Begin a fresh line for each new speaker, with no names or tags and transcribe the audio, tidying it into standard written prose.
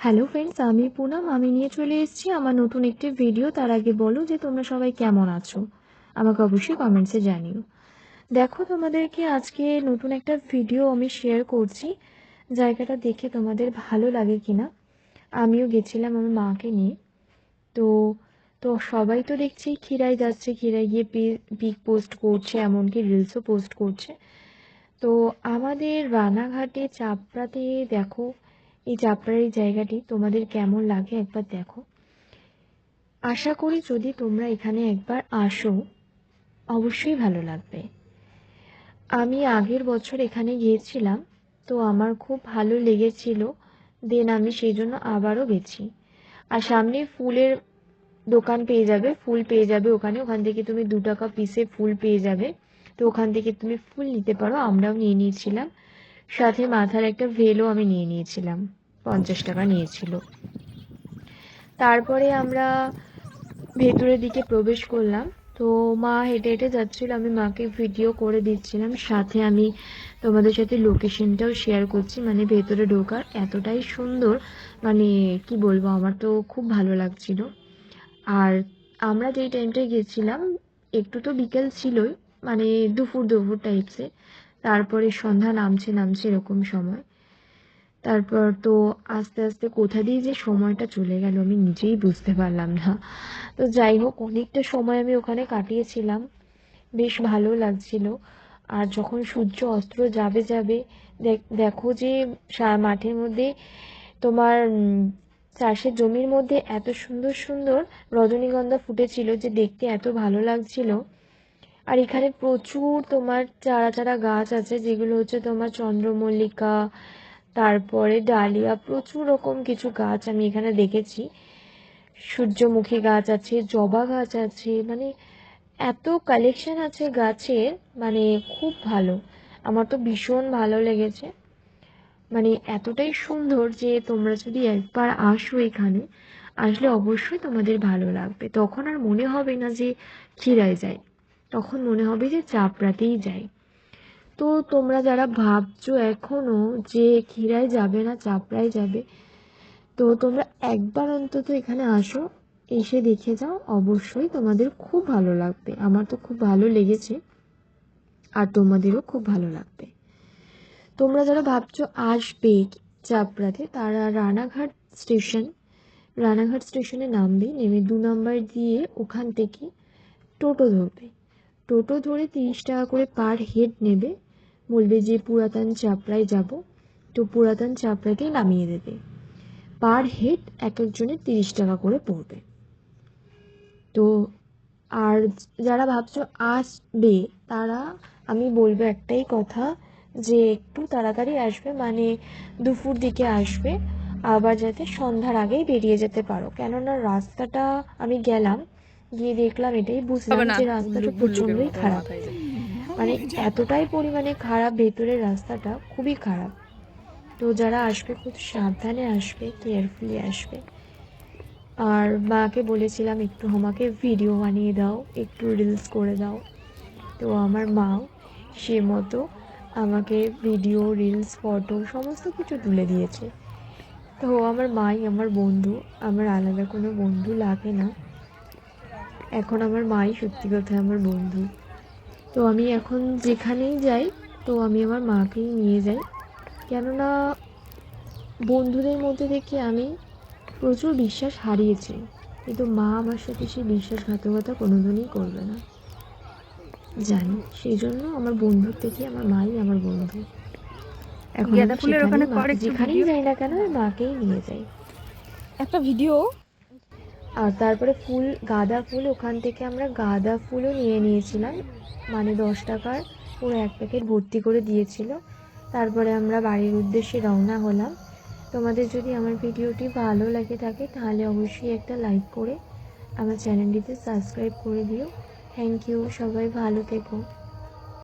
Hello friends, আমি পুনম। আমি নিয়ে চলে এসেছি আমার নতুন একটি ভিডিও। তার আগে বলো যে তোমরা সবাই কেমন আছো, আমাকে অবশ্যই কমেন্টসে জানিও। দেখো, তোমাদেরকে আজকে নতুন একটা ভিডিও আমি শেয়ার করছি। জায়গাটা দেখে তোমাদের ভালো লাগে কিনা। আমিও গেছিলাম আমার মাকে নিয়ে। তো তো সবাই তো দেখছি ক্ষীরাই যাচ্ছে, ক্ষীরাই গিয়ে পিক পোস্ট করছে, এমনকি রিলসও পোস্ট করছে। তো আমাদের রানাঘাটে চাপড়াতে দেখো, এই চাপড়ার এই জায়গাটি তোমাদের কেমন লাগে একবার দেখো। আশা করি যদি তোমরা এখানে একবার আসো অবশ্যই ভালো লাগবে। আমি আগের বছর এখানে গিয়েছিলাম, তো আমার খুব ভালো লেগেছিল। দেন আমি সেই জন্য আবারও গেছি। আর সামনে ফুলের দোকান পেয়ে যাবে, ফুল পেয়ে যাবে ওখানে। ওখান থেকে তুমি 2 টাকা পিসে ফুল পেয়ে যাবে। তো ওখান থেকে তুমি ফুল নিতে পারো, আমরাও নিয়ে নিয়েছিলাম। সাথে মাথার একটা ভেলও আমি নিয়ে নিয়েছিলাম, 50 টাকা নিয়েছিল। তারপরে আমরা ভেতরের দিকে প্রবেশ করলাম। তো মা হেঁটে হেঁটে যাচ্ছিল, আমি মাকে ভিডিও করে দিচ্ছিলাম, সাথে আমি তোমাদের সাথে লোকেশনটাও শেয়ার করছি। মানে ভেতরে ঢোকার এতটাই সুন্দর, মানে কি বলবো, আমার তো খুব ভালো লাগছিল। আর আমরা যেই টাইমটায় গেছিলাম একটু তো বিকেল ছিলই, মানে দুপুর দুপুর টাইপসে। তারপরে সন্ধ্যা নামছে নামছে এরকম সময়। তারপর তো আস্তে আস্তে কোথা দিয়ে যে সময়টা চলে গেল আমি নিজেই বুঝতে পারলাম না। তো যাই হোক, অনেকটা সময় আমি ওখানে কাটিয়েছিলাম, বেশ ভালো লাগছিল। আর যখন সূর্য অস্ত যাবে যাবে, দেখো যে মাঠের মধ্যে তোমার চাষের জমির মধ্যে এত সুন্দর সুন্দর রজনীগন্ধা ফুটেছিল যে দেখতে এত ভালো লাগছিল। আর এখানে প্রচুর তোমার চারা চারা গাছ আছে, যেগুলো হচ্ছে তোমার চন্দ্রমল্লিকা, তারপরে ডালিয়া, প্রচুর রকম কিছু গাছ আমি এখানে দেখেছি। সূর্যমুখী গাছ আছে, জবা গাছ আছে, মানে এত কালেকশন আছে গাছের, মানে খুব ভালো। আমার তো ভীষণ ভালো লেগেছে। মানে এতটাই সুন্দর যে তোমরা যদি একবার আসো এখানে, আসলে অবশ্যই তোমাদের ভালো লাগবে। তখন আর মনে হবে না যে ক্ষীরায় যাই, তখন মনে হবে যে চাপড়াতেই যাই। তো তোমরা যারা ভাবছো এখনো যে ক্ষীরায় যাবে না চাপড়ায় যাবে, তো তোমরা একবার অন্তত এখানে আসো, এসে দেখে যাও, অবশ্যই তোমাদের খুব ভালো লাগবে। আমার তো খুব ভালো লেগেছে, আর তোমাদেরও খুব ভালো লাগবে। তোমরা যারা ভাবছো আসবে চাপড়াতে, তারা রানাঘাট স্টেশনে নামবে, নেমে 2 নম্বর দিয়ে ওখান থেকে টোটো ধরবে। টোটো ধরে 30 টাকা করে পার হেড নেবে। বলবে যে পুরাতন চাপড়ায় যাব, তো পুরাতন চাপড়াতেই নামিয়ে দেবে। পার হেড এক একজনের 30 টাকা করে পড়বে। তো আর যারা ভাবছো আসবে, তারা, আমি বলবো একটাই কথা, যে একটু তাড়াতাড়ি আসবে, মানে দুপুর দিকে আসবে। আবার যাতে সন্ধ্যার আগেই বেরিয়ে যেতে পারো, কেননা রাস্তাটা আমি গেলাম, গিয়ে দেখলাম, এটাই বুঝলাম
হবে না,
যে রাস্তাটা
ভুল্লুকের
প্রচণ্ডই
মতো
খারাপ।
মাথায় যায়।
মানে এতটাই পরিমাণে খারাপ, ভেতরের রাস্তাটা খুবই খারাপ। তো যারা আসবে খুব সাবধানে আসবে, কেয়ারফুলি আসবে। আর মাকে বলেছিলাম একটু আমাকে ভিডিও বানিয়ে দাও, একটু রিলস করে দাও। তো আমার মাও সে মতো আমাকে ভিডিও, রিলস, ফটো সমস্ত কিছু তুলে দিয়েছে। তো আমার মাই আমার বন্ধু, আমার আলাদা কোনো বন্ধু লাগে না। এখন আমার মাই সত্যি কথা আমার বন্ধু। তো আমি এখন যেখানেই যাই, তো আমি আমার মাকেই নিয়ে যাই। কেননা বন্ধুদের মধ্যে থেকে আমি প্রচুর বিশ্বাস হারিয়েছি, কিন্তু মা আমার সাথে সেই বিশ্বাসঘাতকতা কোনোদিনই করবে না, জানি। সেই জন্য আমার বন্ধুর থেকে আমার মাই আমার বন্ধু। এখন
গাঁদা
আমি
ফুলের ওখানে
সেখানেই
কর একটু
যেখানেই
ভিডিও,
যাই না কেন আমি মাকেই নিয়ে যাই।
একটা ভিডিও।
আর তারপরে গাঁদা ফুল, ওখান থেকে আমরা গাঁদা ফুলও নিয়ে নিয়েছিলাম। মানে 10 টাকার পুরো 1 প্যাকেট ভর্তি করে দিয়েছিল। তারপরে আমরা বাড়ির উদ্দেশ্যে রওনা হলাম। তোমাদের যদি আমার ভিডিওটি ভালো লাগে থাকে, তাহলে অবশ্যই একটা লাইক করে আমার চ্যানেলটিতে সাবস্ক্রাইব করে দিও। থ্যাংক ইউ, সবাই ভালো থেকো।